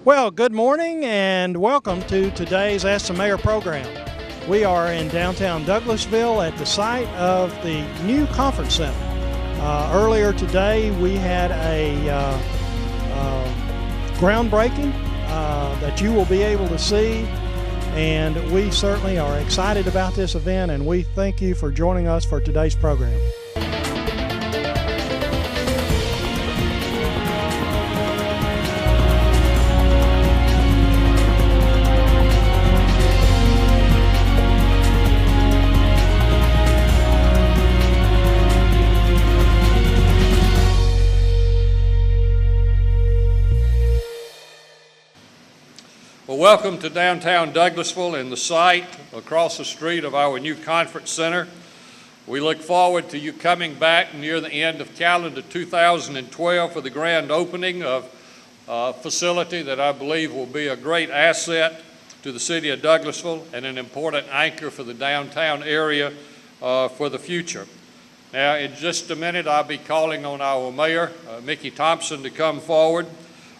Well, good morning and welcome to today's Ask the Mayor program. We are in downtown Douglasville at the site of the new conference center. Earlier today we had a groundbreaking that you will be able to see, and we certainly are excited about this event, and we thank you for joining us for today's program. Well, welcome to downtown Douglasville and the site across the street of our new conference center. We look forward to you coming back near the end of calendar 2012 for the grand opening of a facility that I believe will be a great asset to the city of Douglasville and an important anchor for the downtown area for the future. Now, in just a minute, I'll be calling on our mayor, Mickey Thompson, to come forward.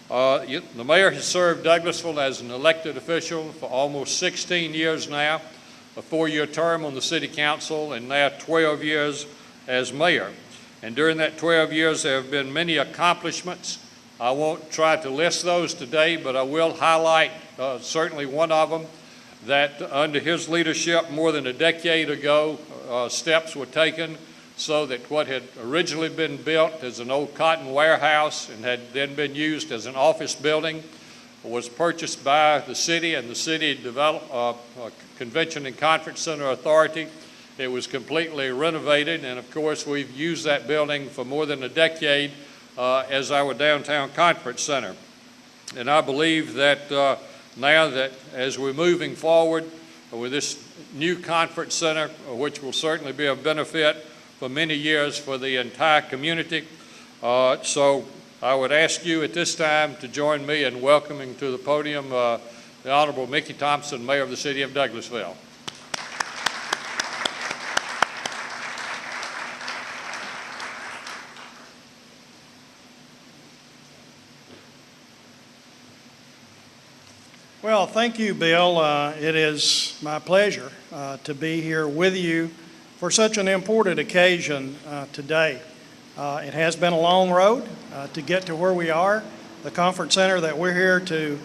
The mayor has served Douglasville as an elected official for almost 16 years now, a 4-year term on the city council, and now 12 years as mayor. And during that 12 years, there have been many accomplishments. I won't try to list those today, but I will highlight certainly one of them, that under his leadership more than a decade ago, steps were taken so that what had originally been built as an old cotton warehouse and had then been used as an office building was purchased by the city, and the city developed Convention and Conference Center Authority. It was completely renovated, and of course we've used that building for more than a decade as our downtown conference center. And I believe that now that as we're moving forward with this new conference center, which will certainly be of benefit for many years for the entire community. So I would ask you at this time to join me in welcoming to the podium the Honorable Mickey Thompson, Mayor of the City of Douglasville. Well, thank you, Bill. It is my pleasure to be here with you for such an important occasion today. It has been a long road to get to where we are. The conference center that we're here to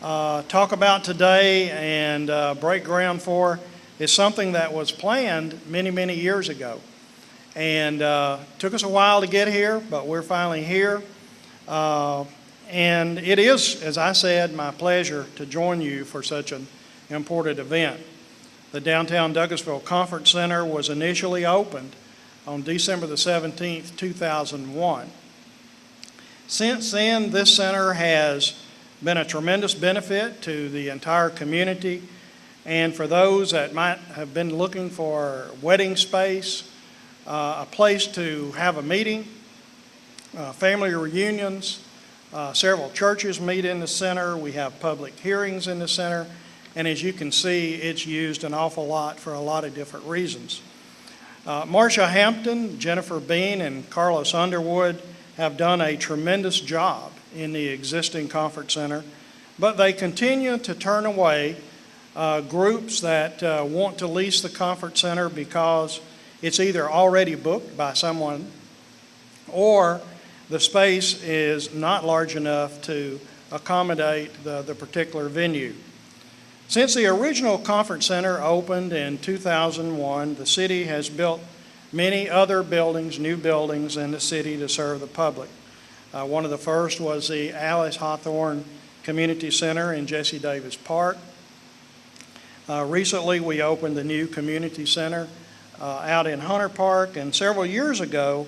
talk about today and break ground for is something that was planned many, many years ago. And took us a while to get here, but we're finally here. And it is, as I said, my pleasure to join you for such an important event. The Downtown Douglasville Conference Center was initially opened on December the 17th, 2001. Since then, this center has been a tremendous benefit to the entire community, and for those that might have been looking for wedding space, a place to have a meeting, family reunions. Several churches meet in the center. We have public hearings in the center. And as you can see, it's used an awful lot for a lot of different reasons. Marcia Hampton, Jennifer Bean, and Carlos Underwood have done a tremendous job in the existing conference center, but they continue to turn away groups that want to lease the conference center because it's either already booked by someone or the space is not large enough to accommodate the particular venue. Since the original conference center opened in 2001, the city has built many other buildings, new buildings in the city to serve the public. One of the first was the Alice Hawthorne Community Center in Jesse Davis Park. Recently, we opened the new community center out in Hunter Park, and several years ago,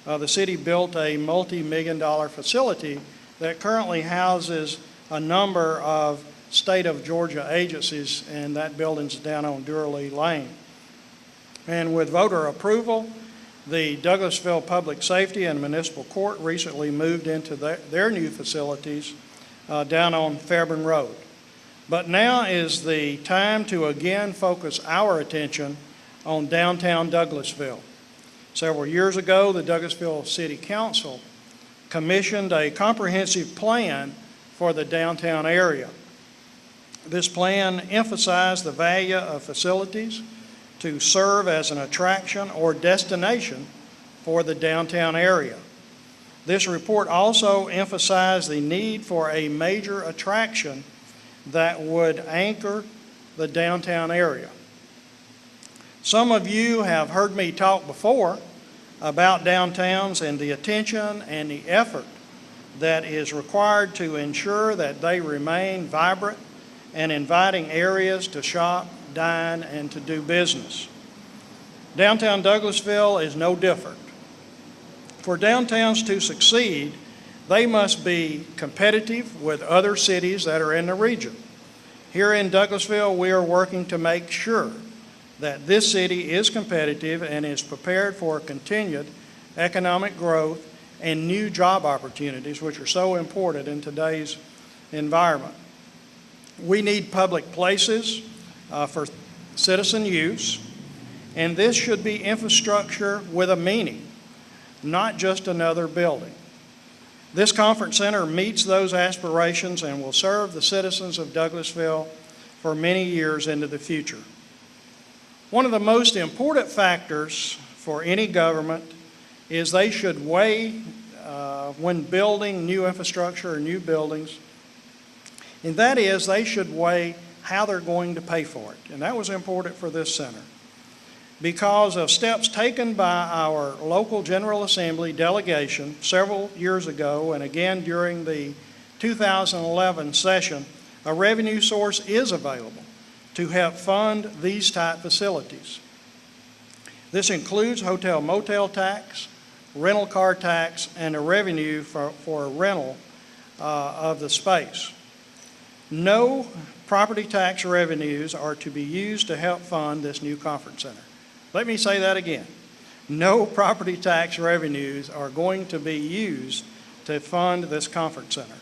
the city built a multi-million-dollar facility that currently houses a number of state of Georgia agencies, and that building's down on Durley Lane. And with voter approval, the Douglasville Public Safety and Municipal Court recently moved into their new facilities down on Fairburn Road. But now is the time to again focus our attention on downtown Douglasville. Several years ago, the Douglasville City Council commissioned a comprehensive plan for the downtown area. This plan emphasized the value of facilities to serve as an attraction or destination for the downtown area. This report also emphasized the need for a major attraction that would anchor the downtown area. Some of you have heard me talk before about downtowns and the attention and the effort that is required to ensure that they remain vibrant and inviting areas to shop, dine, and to do business. Downtown Douglasville is no different. For downtowns to succeed, they must be competitive with other cities that are in the region. Here in Douglasville, we are working to make sure that this city is competitive and is prepared for continued economic growth and new job opportunities, which are so important in today's environment. We need public places for citizen use, and this should be infrastructure with a meaning, not just another building. This conference center meets those aspirations and will serve the citizens of Douglasville for many years into the future. One of the most important factors for any government is they should weigh when building new infrastructure or new buildings, and that is they should weigh how they're going to pay for it. And that was important for this center because of steps taken by our local General Assembly delegation several years ago and again during the 2011 session. A revenue source is available to help fund these type facilities. This includes hotel motel tax, rental car tax, and a revenue for rental of the space. No property tax revenues are to be used to help fund this new conference center. Let me say that again. No property tax revenues are going to be used to fund this conference center.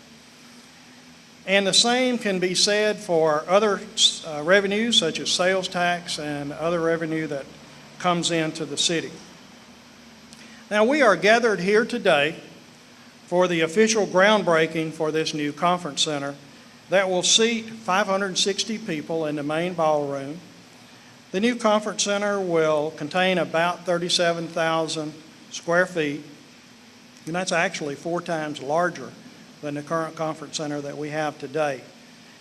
And the same can be said for other revenues such as sales tax and other revenue that comes into the city. Now we are gathered here today for the official groundbreaking for this new conference center that will seat 560 people in the main ballroom. The new conference center will contain about 37,000 square feet, and that's actually 4 times larger than the current conference center that we have today.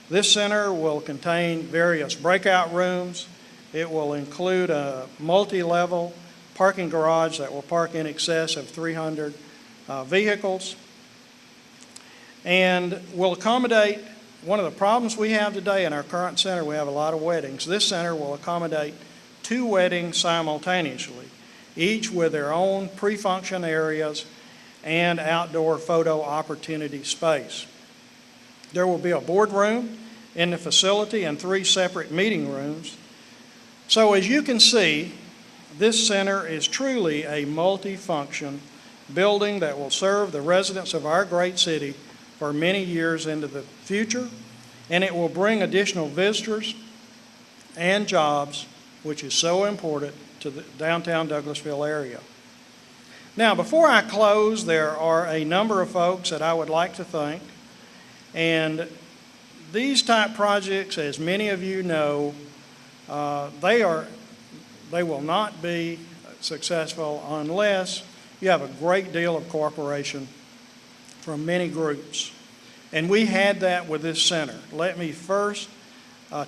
This center will contain various breakout rooms. It will include a multi-level parking garage that will park in excess of 300 vehicles, and will accommodate one of the problems we have today in our current center. We have a lot of weddings. This center will accommodate 2 weddings simultaneously, each with their own pre-function areas and outdoor photo opportunity space. There will be a boardroom in the facility and 3 separate meeting rooms. So as you can see, this center is truly a multi-function building that will serve the residents of our great city for many years into the future, and it will bring additional visitors and jobs, which is so important to the downtown Douglasville area. Now, before I close, there are a number of folks that I would like to thank, and these type projects, as many of you know, they will not be successful unless you have a great deal of cooperation from many groups. And we had that with this center. Let me first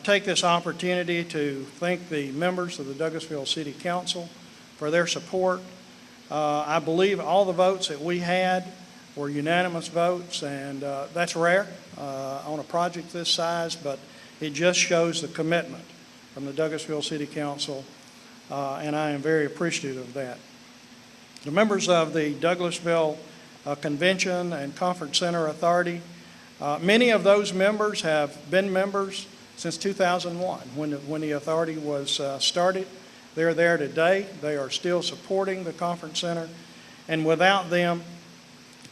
take this opportunity to thank the members of the Douglasville City Council for their support. I believe all the votes that we had were unanimous votes, and that's rare on a project this size, but it just shows the commitment from the Douglasville City Council, and I am very appreciative of that. The members of the Douglasville Convention and Conference Center Authority, many of those members have been members since 2001 when the authority was started. They're there today. They are still supporting the Conference Center, and without them,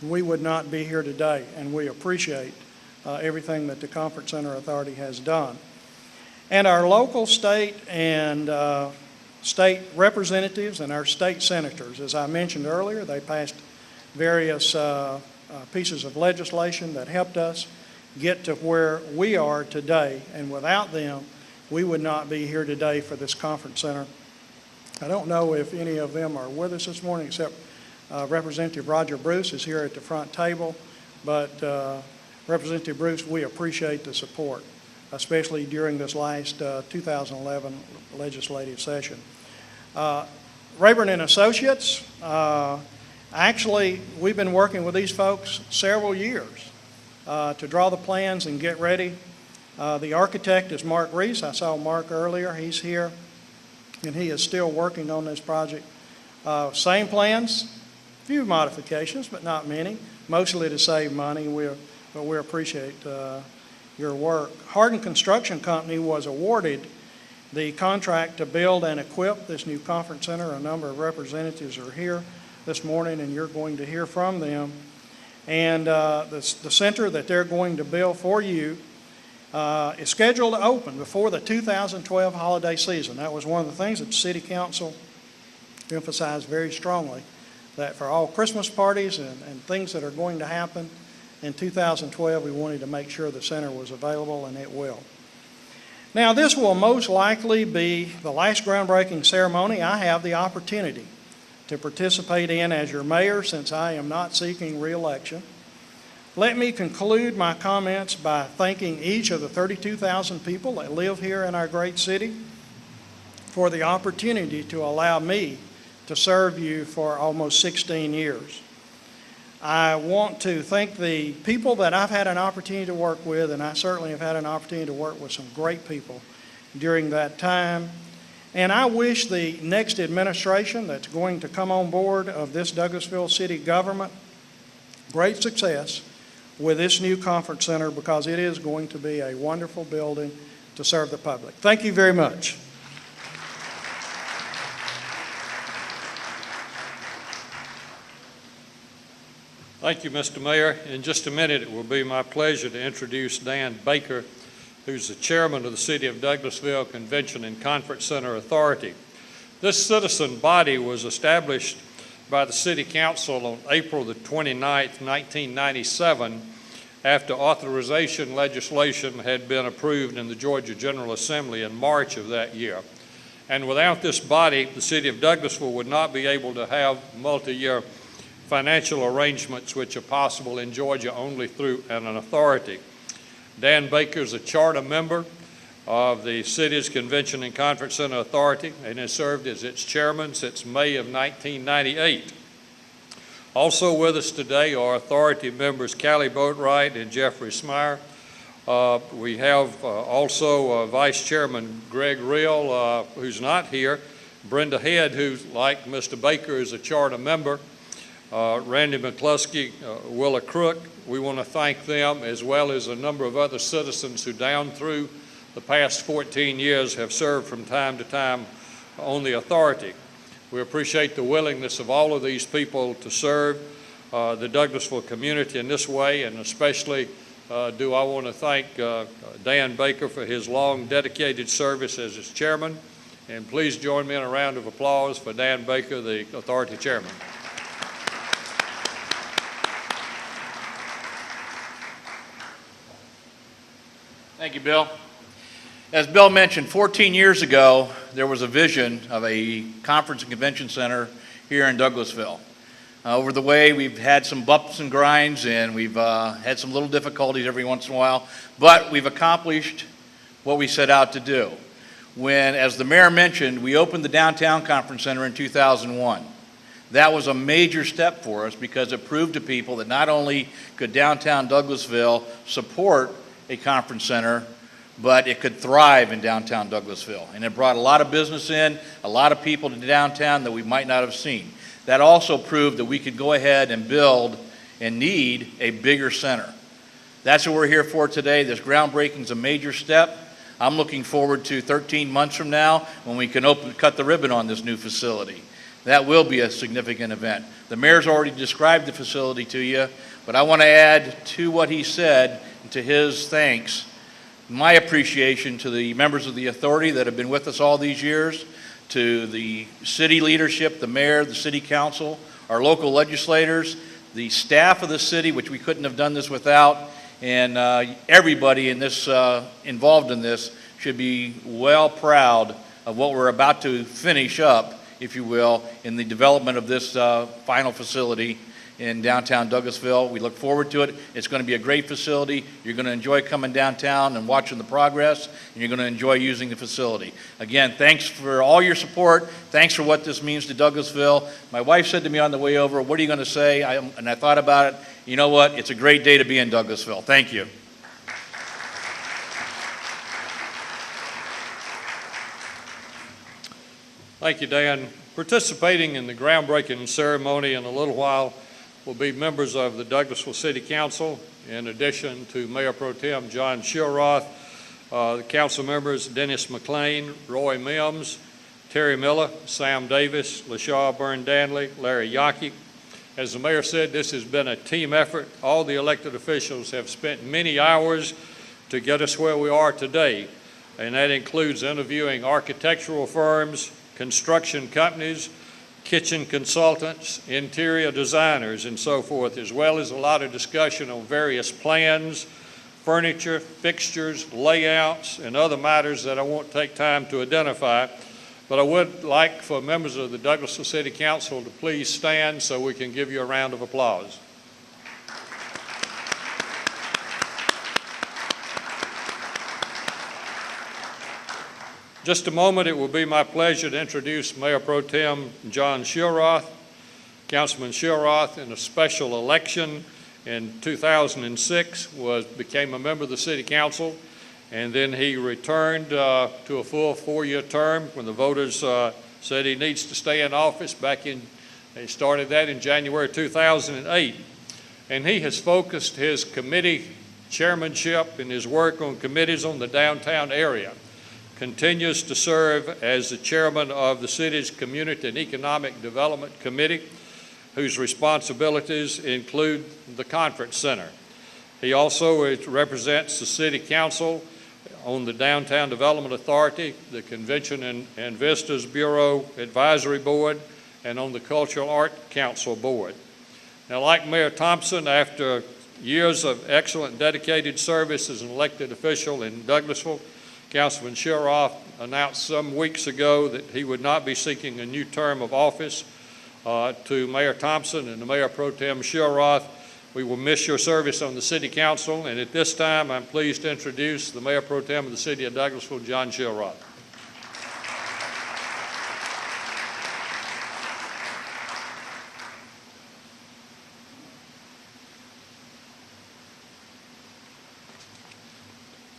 we would not be here today, and we appreciate everything that the Conference Center Authority has done. And our local, state, and state representatives and our state senators, as I mentioned earlier, they passed various pieces of legislation that helped us get to where we are today. And without them, we would not be here today for this conference center. I don't know if any of them are with us this morning, except Representative Roger Bruce is here at the front table. But Representative Bruce, we appreciate the support, especially during this last 2011 legislative session. Rayburn and Associates, actually, we've been working with these folks several years to draw the plans and get ready. The architect is Mark Reese. I saw Mark earlier. He's here, and he is still working on this project. Same plans, few modifications, but not many, mostly to save money. But we appreciate your work. Hardin Construction Company was awarded the contract to build and equip this new conference center. A number of representatives are here this morning, and you're going to hear from them. And the center that they're going to build for you is scheduled to open before the 2012 holiday season. That was one of the things that the City Council emphasized very strongly, that for all Christmas parties and things that are going to happen in 2012, we wanted to make sure the center was available, and it will. Now, this will most likely be the last groundbreaking ceremony I have the opportunity to participate in as your mayor, since I am not seeking re-election. Let me conclude my comments by thanking each of the 32,000 people that live here in our great city for the opportunity to allow me to serve you for almost 16 years. I want to thank the people that I've had an opportunity to work with, and I certainly have had an opportunity to work with some great people during that time. And I wish the next administration that's going to come on board of this Douglasville city government great success with this new conference center, because it is going to be a wonderful building to serve the public. Thank you very much. Thank you, Mr. Mayor. In just a minute, it will be my pleasure to introduce Dan Baker, who's the chairman of the City of Douglasville Convention and Conference Center Authority. This citizen body was established by the City Council on April the 29th, 1997, after authorization legislation had been approved in the Georgia General Assembly in March of that year. And without this body, the City of Douglasville would not be able to have multi-year financial arrangements which are possible in Georgia only through an authority. Dan Baker is a charter member of the city's Convention and Conference Center Authority and has served as its chairman since May of 1998. Also with us today are authority members Callie Boatwright and Jeffrey Smyer. We have also Vice Chairman Greg Reel, who's not here, Brenda Head, who, like Mr. Baker, is a charter member, Randy McCluskey, Willa Crook. We want to thank them, as well as a number of other citizens who down through the past 14 years have served from time to time on the authority. We appreciate the willingness of all of these people to serve the Douglasville community in this way, and especially do I want to thank Dan Baker for his long dedicated service as its chairman. And please join me in a round of applause for Dan Baker, the authority chairman. Thank you, Bill. As Bill mentioned, 14 years ago, there was a vision of a conference and convention center here in Douglasville. Over the way, we've had some bumps and grinds, and we've had some little difficulties every once in a while, but we've accomplished what we set out to do. When, as the mayor mentioned, we opened the Downtown Conference Center in 2001. That was a major step for us, because it proved to people that not only could downtown Douglasville support a conference center, but it could thrive in downtown Douglasville. And it brought a lot of business in, a lot of people to downtown that we might not have seen. That also proved that we could go ahead and build and need a bigger center. That's what we're here for today. This groundbreaking is a major step. I'm looking forward to 13 months from now when we can cut the ribbon on this new facility. That will be a significant event. The mayor's already described the facility to you, but I want to add to what he said, and to his thanks, my appreciation to the members of the authority that have been with us all these years, to the city leadership, the mayor, the city council, our local legislators, the staff of the city, which we couldn't have done this without, And everybody in this, involved in this should be well proud of what we're about to finish up, if you will, in the development of this final facility in downtown Douglasville. We look forward to it. It's going to be a great facility. You're going to enjoy coming downtown and watching the progress, and you're going to enjoy using the facility. Again, thanks for all your support. Thanks for what this means to Douglasville. My wife said to me on the way over, "What are you going to say?" And I thought about it. You know what? It's a great day to be in Douglasville. Thank you. Thank you, Dan. Participating in the groundbreaking ceremony in a little while will be members of the Douglasville City Council, in addition to Mayor Pro Tem John Shillroth, the council members Dennis McLean, Roy Mims, Terry Miller, Sam Davis, LaShaw Byrne-Danley, Larry Yockey. As the mayor said, this has been a team effort. All the elected officials have spent many hours to get us where we are today, and that includes interviewing architectural firms, construction companies, kitchen consultants, interior designers, and so forth, as well as a lot of discussion on various plans, furniture, fixtures, layouts, and other matters that I won't take time to identify. But I would like for members of the Douglasville City Council to please stand so we can give you a round of applause. Just a moment, it will be my pleasure to introduce Mayor Pro Tem John Shillroth. Councilman Shillroth, in a special election in 2006, became a member of the City Council, and then he returned to a full 4-year term when the voters said he needs to stay in office he started that in January 2008. And he has focused his committee chairmanship and his work on committees on the downtown area. Continues to serve as the chairman of the city's Community and Economic Development Committee, whose responsibilities include the Conference Center. He also represents the City Council on the Downtown Development Authority, the Convention and Visitors Bureau Advisory Board, and on the Cultural Art Council Board. Now, like Mayor Thompson, after years of excellent dedicated service as an elected official in Douglasville, Councilman Shillroth announced some weeks ago that he would not be seeking a new term of office. To Mayor Thompson and to Mayor Pro Tem Shillroth, we will miss your service on the City Council, and at this time I'm pleased to introduce the Mayor Pro Tem of the City of Douglasville, John Shillroth.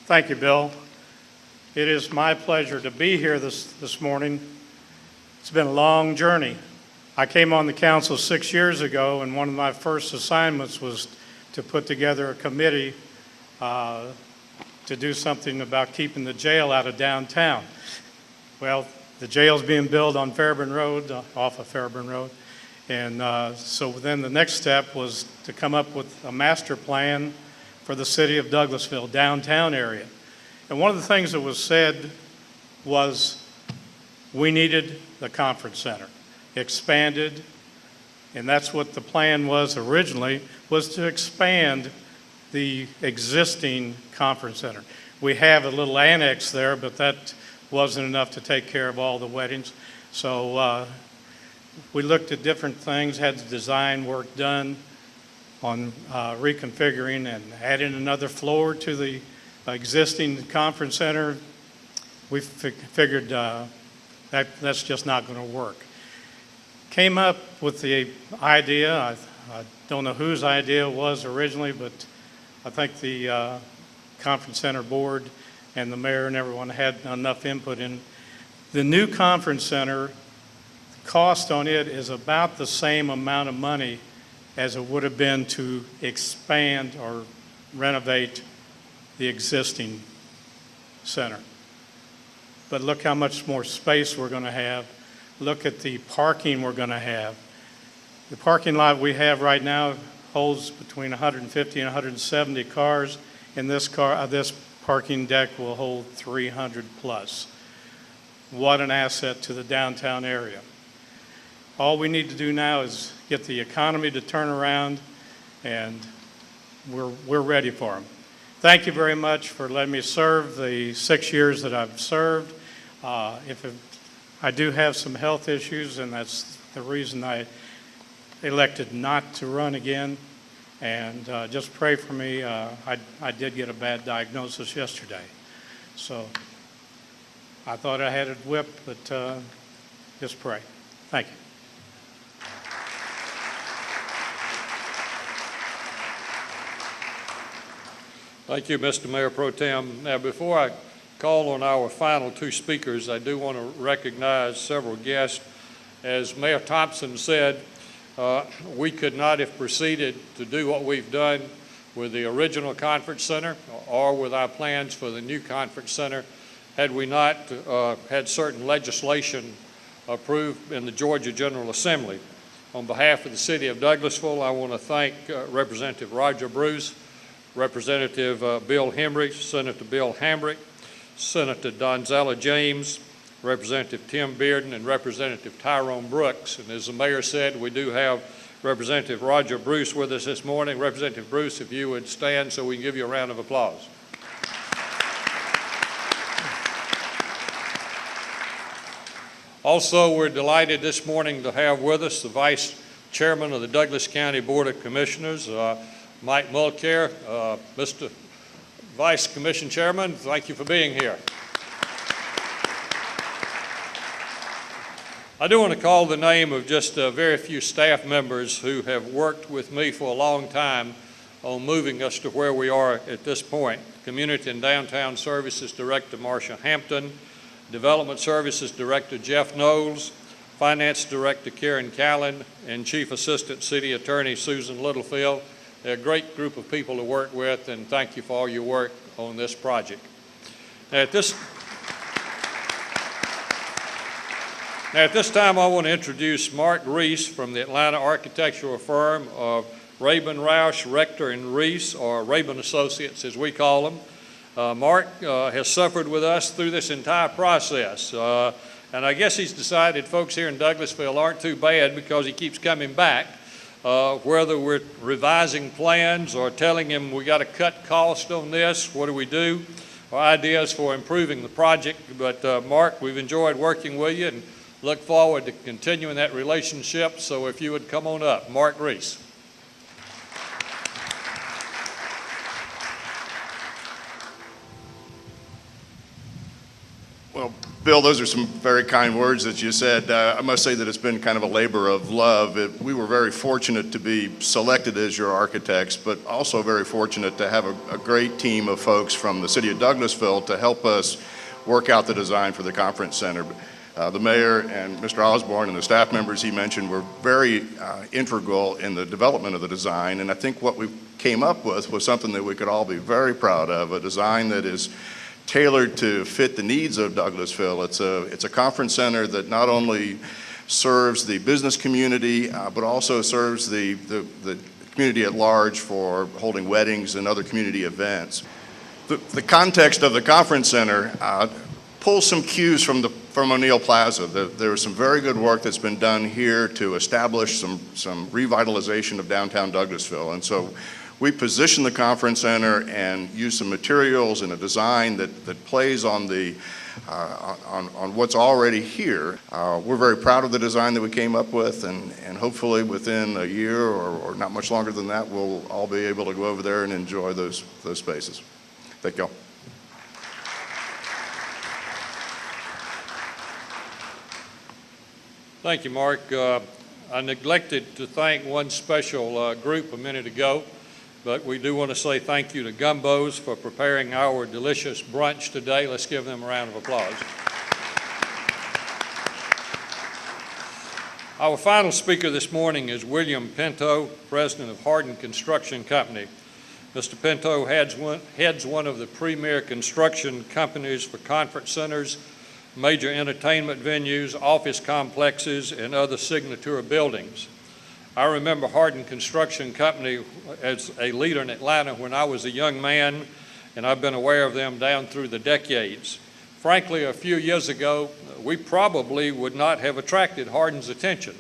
Thank you, Bill. It is my pleasure to be here this morning. It's been a long journey. I came on the council 6 years ago, and one of my first assignments was to put together a committee to do something about keeping the jail out of downtown. Well, the jail's being built on Fairburn Road, off of Fairburn Road, and so then the next step was to come up with a master plan for the city of Douglasville downtown area. And one of the things that was said was we needed the conference center expanded, and that's what the plan was originally, was to expand the existing conference center. We have a little annex there, but that wasn't enough to take care of all the weddings. So we looked at different things, had the design work done on reconfiguring and adding another floor to the existing conference center. We figured that's just not going to work. Came up with the idea, I don't know whose idea it was originally, but I think the conference center board and the mayor and everyone had enough input in. The new conference center, the cost on it is about the same amount of money as it would have been to expand or renovate the existing center. But look how much more space we're going to have. Look at the parking we're going to have. The parking lot we have right now holds between 150 and 170 cars, and this parking deck will hold 300 plus. What an asset to the downtown area. All we need to do now is get the economy to turn around, and we're ready for them. Thank you very much for letting me serve the 6 years that I've served. I do have some health issues, and that's the reason I elected not to run again. And just pray for me. I did get a bad diagnosis yesterday. So I thought I had it whipped, but just pray. Thank you. Thank you, Mr. Mayor Pro Tem. Now, before I call on our final two speakers, I do want to recognize several guests. As Mayor Thompson said, we could not have proceeded to do what we've done with the original conference center or with our plans for the new conference center had we not had certain legislation approved in the Georgia General Assembly. On behalf of the city of Douglasville, I want to thank Representative Roger Bruce, Representative Bill Hemry, Senator Bill Hambrick, Senator Donzella James, Representative Tim Bearden, and Representative Tyrone Brooks. And as the mayor said, we do have Representative Roger Bruce with us this morning. Representative Bruce, if you would stand so we can give you a round of applause. Also, we're delighted this morning to have with us the Vice Chairman of the Douglas County Board of Commissioners, Mike Mulcair. Mr. Vice Commission Chairman, thank you for being here. I do want to call the name of just very few staff members who have worked with me for a long time on moving us to where we are at this point. Community and Downtown Services Director Marcia Hampton, Development Services Director Jeff Knowles, Finance Director Karen Callan, and Chief Assistant City Attorney Susan Littlefield. They're a great group of people to work with, and thank you for all your work on this project. Now at this time, I want to introduce Mark Reese from the Atlanta architectural firm of Rabin, Roush, Rector, and Reese, or Rabin Associates as we call them. Mark has suffered with us through this entire process, and I guess he's decided folks here in Douglasville aren't too bad because he keeps coming back. Whether we're revising plans or telling him we got to cut cost on this, what do we do, or ideas for improving the project. But Mark, we've enjoyed working with you and look forward to continuing that relationship. So if you would come on up. Mark Reese. Well, Bill, those are some very kind words that you said. I must say that it's been kind of a labor of love. We were very fortunate to be selected as your architects, but also very fortunate to have a great team of folks from the city of Douglasville to help us work out the design for the conference center. The mayor and Mr. Osborne and the staff members he mentioned were very integral in the development of the design, and I think what we came up with was something that we could all be very proud of, a design that is tailored to fit the needs of Douglasville. It's a conference center that not only serves the business community, but also serves the community at large for holding weddings and other community events. The context of the conference center pulls some cues from O'Neill Plaza. There was some very good work that's been done here to establish some revitalization of downtown Douglasville, and so we position the conference center and use some materials and a design that plays on what's already here. We're very proud of the design that we came up with, and hopefully within a year or not much longer than that, we'll all be able to go over there and enjoy those spaces. Thank you all. Thank you, Mark. I neglected to thank one special group a minute ago, but we do want to say thank you to Gumbos for preparing our delicious brunch today. Let's give them a round of applause. Our final speaker this morning is William Pinto, president of Hardin Construction Company. Mr. Pinto heads one of the premier construction companies for conference centers, major entertainment venues, office complexes, and other signature buildings. I remember Hardin Construction Company as a leader in Atlanta when I was a young man, and I've been aware of them down through the decades. Frankly, a few years ago, we probably would not have attracted Hardin's attention,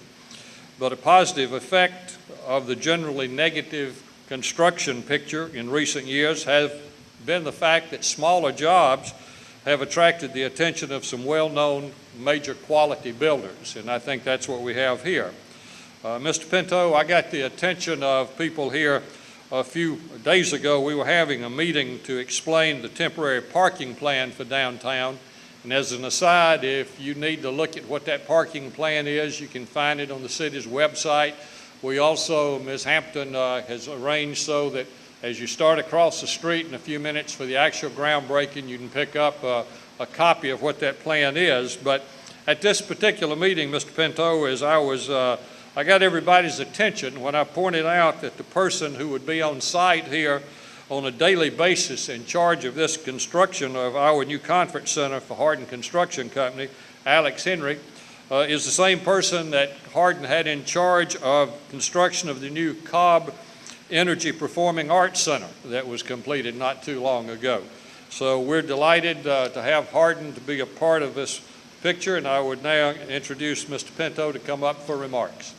but a positive effect of the generally negative construction picture in recent years has been the fact that smaller jobs have attracted the attention of some well-known major quality builders, and I think that's what we have here. Mr. Pinto, I got the attention of people here a few days ago. We were having a meeting to explain the temporary parking plan for downtown. And as an aside, if you need to look at what that parking plan is, you can find it on the city's website. We also, Ms. Hampton has arranged so that as you start across the street in a few minutes for the actual groundbreaking, you can pick up a copy of what that plan is. But at this particular meeting, Mr. Pinto, as I got everybody's attention when I pointed out that the person who would be on site here on a daily basis in charge of this construction of our new conference center for Hardin Construction Company, Alex Henry, is the same person that Hardin had in charge of construction of the new Cobb Energy Performing Arts Center that was completed not too long ago. So we're delighted to have Hardin to be a part of this picture, and I would now introduce Mr. Pinto to come up for remarks.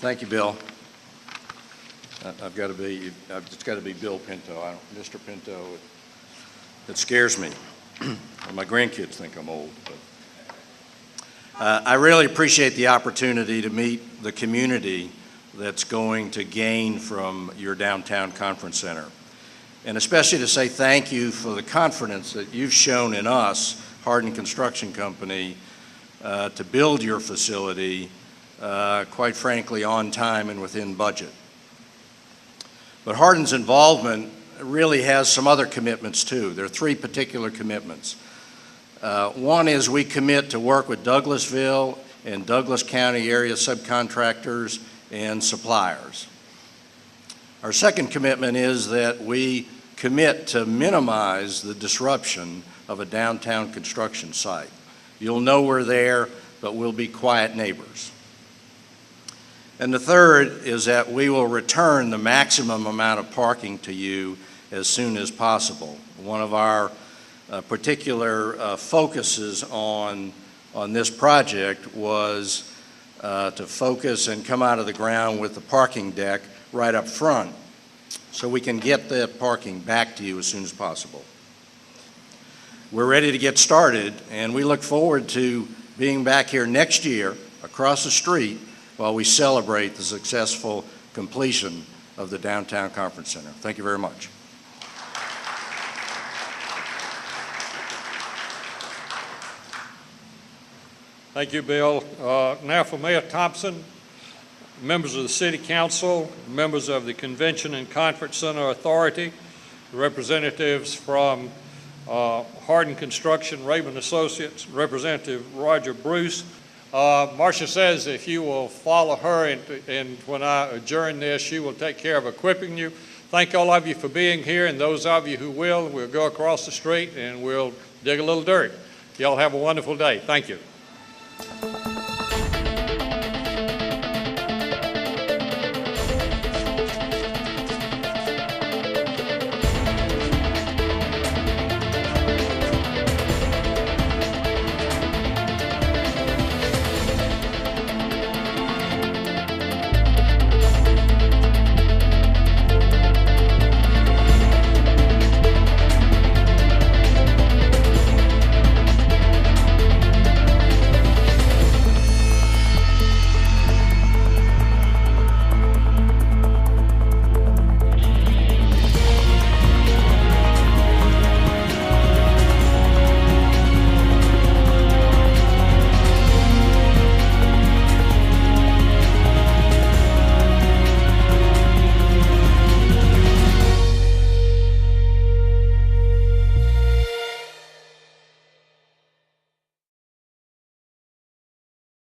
Thank you, Bill. I've just got to be Bill Pinto. Mr. Pinto, it scares me. My grandkids think I'm old. But I really appreciate the opportunity to meet the community that's going to gain from your downtown conference center. And especially to say thank you for the confidence that you've shown in us, Hardin Construction Company, to build your facility quite frankly, on time and within budget. But Hardin's involvement really has some other commitments too. There are three particular commitments. One is we commit to work with Douglasville and Douglas County area subcontractors and suppliers. Our second commitment is that we commit to minimize the disruption of a downtown construction site. You'll know we're there, but we'll be quiet neighbors. And the third is that we will return the maximum amount of parking to you as soon as possible. One of our particular focuses on this project was to focus and come out of the ground with the parking deck right up front so we can get that parking back to you as soon as possible. We're ready to get started, and we look forward to being back here next year across the street while we celebrate the successful completion of the Downtown Conference Center. Thank you very much. Thank you, Bill. Now for Mayor Thompson, members of the City Council, members of the Convention and Conference Center Authority, representatives from Hardin Construction, Raven Associates, Representative Roger Bruce. Marcia says if you will follow her and when I adjourn this, she will take care of equipping you. Thank all of you for being here, and those of you who will, we'll go across the street and we'll dig a little dirt. Y'all have a wonderful day. Thank you.